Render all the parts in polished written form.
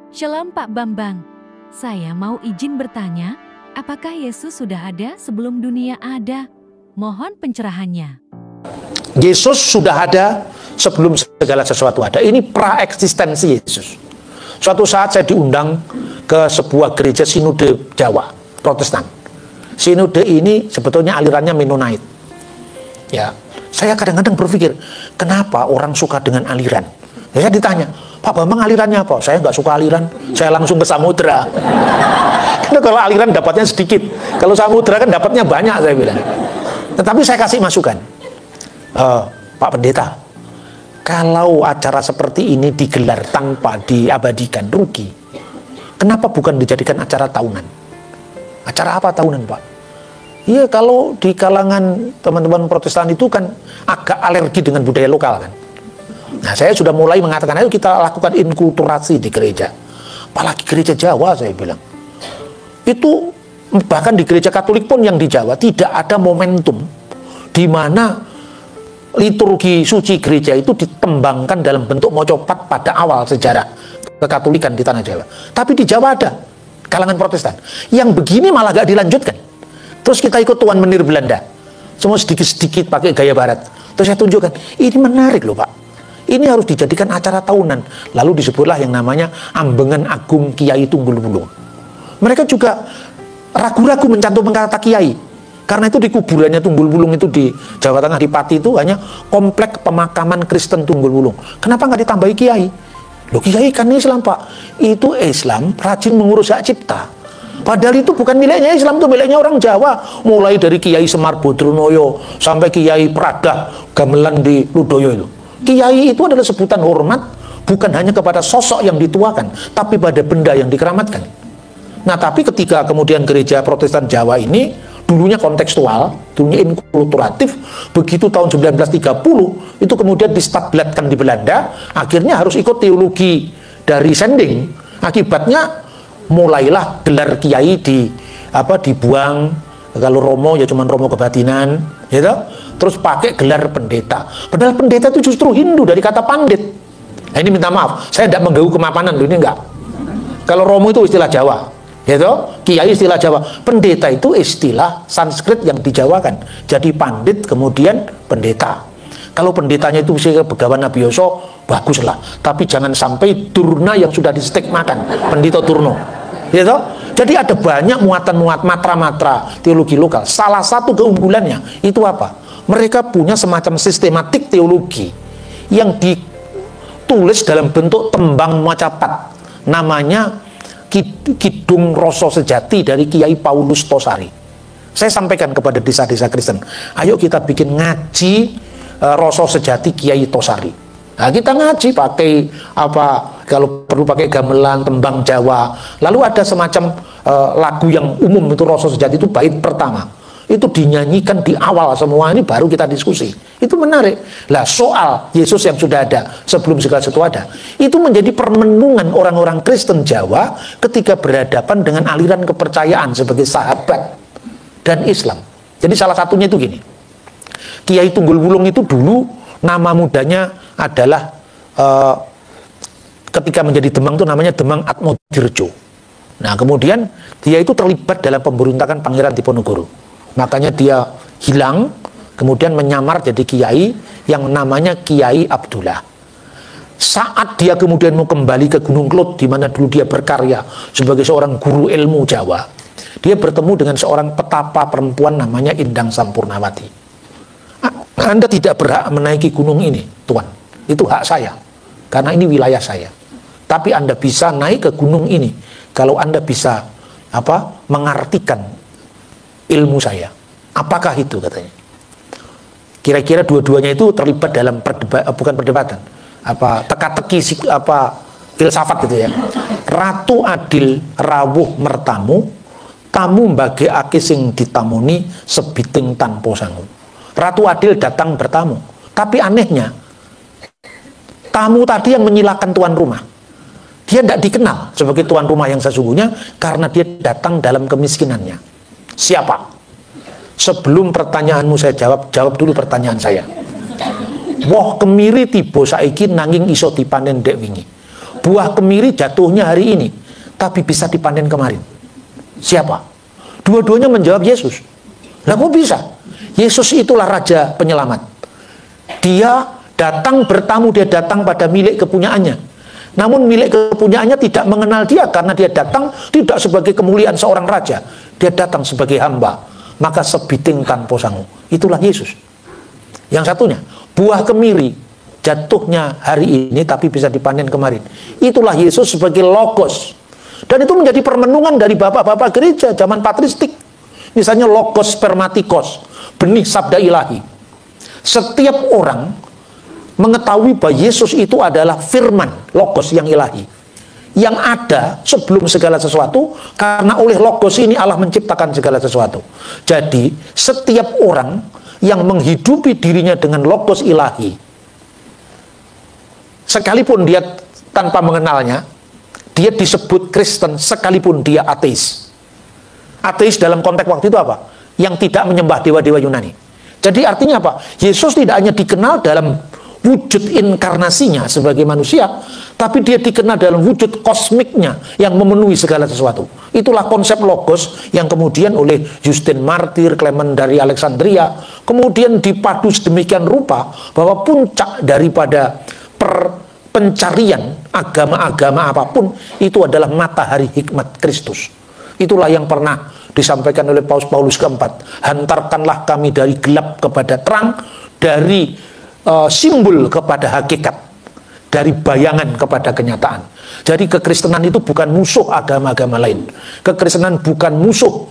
Shalom Pak Bambang, saya mau izin bertanya, apakah Yesus sudah ada sebelum dunia ada? Mohon pencerahannya. Yesus sudah ada sebelum segala sesuatu ada. Ini praeksistensi Yesus. Suatu saat saya diundang ke sebuah gereja sinode Jawa, Protestan. Sinode ini sebetulnya alirannya Mennonite. Ya, saya kadang-kadang berpikir, kenapa orang suka dengan aliran? Ya, saya ditanya, Pak Bambang alirannya apa? Saya nggak suka aliran, saya langsung ke samudra. Karena kalau aliran dapatnya sedikit, kalau samudra kan dapatnya banyak, saya bilang. Tetapi saya kasih masukan, Pak Pendeta, kalau acara seperti ini digelar tanpa diabadikan, rugi. Kenapa bukan dijadikan acara tahunan? Acara apa tahunan, Pak? Iya, kalau di kalangan teman-teman Protestan itu kan agak alergi dengan budaya lokal kan. Nah, saya sudah mulai mengatakan, ayo kita lakukan inkulturasi di gereja. Apalagi gereja Jawa, saya bilang. Itu bahkan di gereja Katolik pun yang di Jawa tidak ada momentum di mana liturgi suci gereja itu ditembangkan dalam bentuk mocopat pada awal sejarah kekatolikan di tanah Jawa. Tapi di Jawa ada kalangan Protestan yang begini malah gak dilanjutkan. Terus kita ikut Tuan Menir Belanda, semua sedikit-sedikit pakai gaya barat. Terus saya tunjukkan, ini menarik loh Pak, ini harus dijadikan acara tahunan. Lalu disebutlah yang namanya Ambengan Agung Kiai Tunggul Wulung. Mereka juga ragu-ragu mencantumkan kata kiai, karena itu di kuburannya Tunggul Wulung itu di Jawa Tengah, di Pati itu hanya komplek pemakaman Kristen Tunggul Wulung. Kenapa nggak ditambahi kiai? Loh, kiai kan Islam Pak. Itu Islam rajin mengurus hak cipta. Padahal itu bukan miliknya Islam, itu miliknya orang Jawa. Mulai dari Kiai Semar Bodronoyo sampai Kiai Pradah Gamelan di Ludoyo itu. Kiai itu adalah sebutan hormat, bukan hanya kepada sosok yang dituakan, tapi pada benda yang dikeramatkan. Nah, tapi ketika kemudian gereja Protestan Jawa ini dulunya kontekstual, dulunya inkulturatif, begitu tahun 1930 itu kemudian distabletkan di Belanda, akhirnya harus ikut teologi dari Sending. Akibatnya mulailah gelar kiai dibuang. Kalau Romo ya cuman Romo kebatinan, gitu. Terus pakai gelar pendeta. Padahal pendeta itu justru Hindu dari kata pandit. Nah, ini minta maaf, saya tidak mengganggu kemapanan, ini enggak. Kalau Romo itu istilah Jawa, gitu. Kiai istilah Jawa. Pendeta itu istilah Sanskrit yang dijawakan. Jadi pandit kemudian pendeta. Kalau pendetanya itu bisa Begawan Abiyosho, baguslah. Tapi jangan sampai Durna yang sudah distigmakan, Pendito Turno. Gitu? Jadi ada banyak muatan-muat matra-matra teologi lokal. Salah satu keunggulannya itu apa? Mereka punya semacam sistematik teologi yang ditulis dalam bentuk tembang macapat. Namanya Kidung Rasa Sejati dari Kiai Paulus Tosari. Saya sampaikan kepada desa-desa Kristen, ayo kita bikin ngaji Rasa Sejati Kiai Tosari. Nah, kita ngaji pakai kalau perlu pakai gamelan, tembang Jawa. Lalu ada semacam lagu yang umum itu Rasa Sejati itu bait pertama. Itu dinyanyikan di awal semua, ini baru kita diskusi. Itu menarik. Lah, soal Yesus yang sudah ada sebelum segala sesuatu ada, itu menjadi permenungan orang-orang Kristen Jawa ketika berhadapan dengan aliran kepercayaan sebagai sahabat dan Islam. Jadi salah satunya itu gini. Kiai Tunggul Wulung itu dulu nama mudanya adalah ketika menjadi Demang itu namanya Demang Atmodirjo. Nah, kemudian dia itu terlibat dalam pemberontakan Pangeran Diponegoro. Makanya dia hilang, kemudian menyamar jadi kiai yang namanya Kiai Abdullah. Saat dia kemudian mau kembali ke Gunung Klut, di mana dulu dia berkarya sebagai seorang guru ilmu Jawa, dia bertemu dengan seorang petapa perempuan namanya Indang Sampurnawati. Anda tidak berhak menaiki gunung ini, Tuan. Itu hak saya, karena ini wilayah saya. Tapi Anda bisa naik ke gunung ini kalau Anda bisa mengartikan ilmu saya. Apakah itu, katanya. Kira-kira dua-duanya itu terlibat dalam bukan perdebatan, teka-teki filsafat gitu ya. Ratu adil rawuh mertamu, tamu mbagekake sing ditamoni sebiting tanpa sangu. Ratu adil datang bertamu, tapi anehnya tamu tadi yang menyilakan tuan rumah, dia tidak dikenal sebagai tuan rumah yang sesungguhnya karena dia datang dalam kemiskinannya. Siapa? Sebelum pertanyaanmu saya jawab dulu pertanyaan saya. Woh kemiri tiba saiki nanging iso dipanen dek wingi. buah kemiri jatuhnya hari ini, tapi bisa dipanen kemarin. Siapa? Dua-duanya menjawab Yesus. Lah kok bisa? Yesus itulah Raja Penyelamat. Dia datang bertamu, dia datang pada milik kepunyaannya. Namun milik kepunyaannya tidak mengenal dia, karena dia datang tidak sebagai kemuliaan seorang raja. Dia datang sebagai hamba. Maka sebiting tanpa sangu. Itulah Yesus. Yang satunya, buah kemiri jatuhnya hari ini tapi bisa dipanen kemarin. Itulah Yesus sebagai logos. Dan itu menjadi permenungan dari bapak-bapak gereja zaman patristik. Misalnya logos spermatikos, benih sabda ilahi. Setiap orang mengetahui bahwa Yesus itu adalah firman, logos yang ilahi, yang ada sebelum segala sesuatu, karena oleh logos ini Allah menciptakan segala sesuatu. Jadi setiap orang yang menghidupi dirinya dengan logos ilahi, sekalipun dia tanpa mengenalnya, dia disebut Kristen sekalipun dia ateis. Ateis dalam konteks waktu itu apa? Yang tidak menyembah dewa-dewa Yunani. Jadi artinya apa? Yesus tidak hanya dikenal dalam wujud inkarnasinya sebagai manusia, tapi dia dikenal dalam wujud kosmiknya yang memenuhi segala sesuatu. Itulah konsep logos yang kemudian oleh Justin Martir, Clement dari Alexandria, kemudian dipadu sedemikian rupa bahwa puncak daripada pencarian agama-agama apapun itu adalah matahari hikmat Kristus. Itulah yang pernah disampaikan oleh Paulus keempat. Hantarkanlah kami dari gelap kepada terang, dari simbol kepada hakikat, dari bayangan kepada kenyataan. Jadi kekristenan itu bukan musuh agama-agama lain. Kekristenan bukan musuh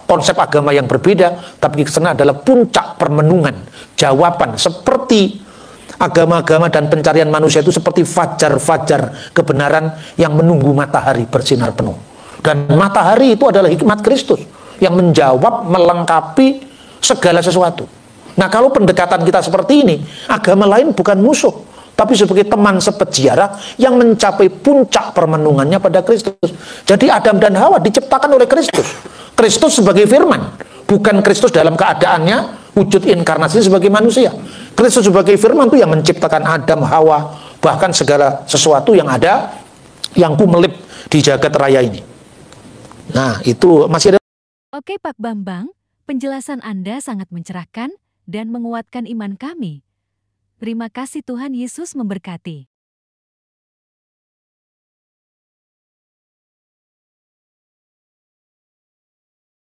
konsep agama yang berbeda, tapi kekristenan adalah puncak permenungan, jawaban, seperti agama-agama dan pencarian manusia itu seperti fajar-fajar kebenaran yang menunggu matahari bersinar penuh. Dan matahari itu adalah hikmat Kristus yang menjawab, melengkapi segala sesuatu. Nah, kalau pendekatan kita seperti ini, agama lain bukan musuh, tapi sebagai teman sepeziarah yang mencapai puncak permenungannya pada Kristus. Jadi Adam dan Hawa diciptakan oleh Kristus. Kristus sebagai firman, bukan Kristus dalam keadaannya wujud inkarnasi sebagai manusia. Kristus sebagai firman itu yang menciptakan Adam, Hawa, bahkan segala sesuatu yang ada, yang kumelip di jagat raya ini. Nah, itu masih ada. Oke Pak Bambang, penjelasan Anda sangat mencerahkan dan menguatkan iman kami. Terima kasih, Tuhan Yesus memberkati.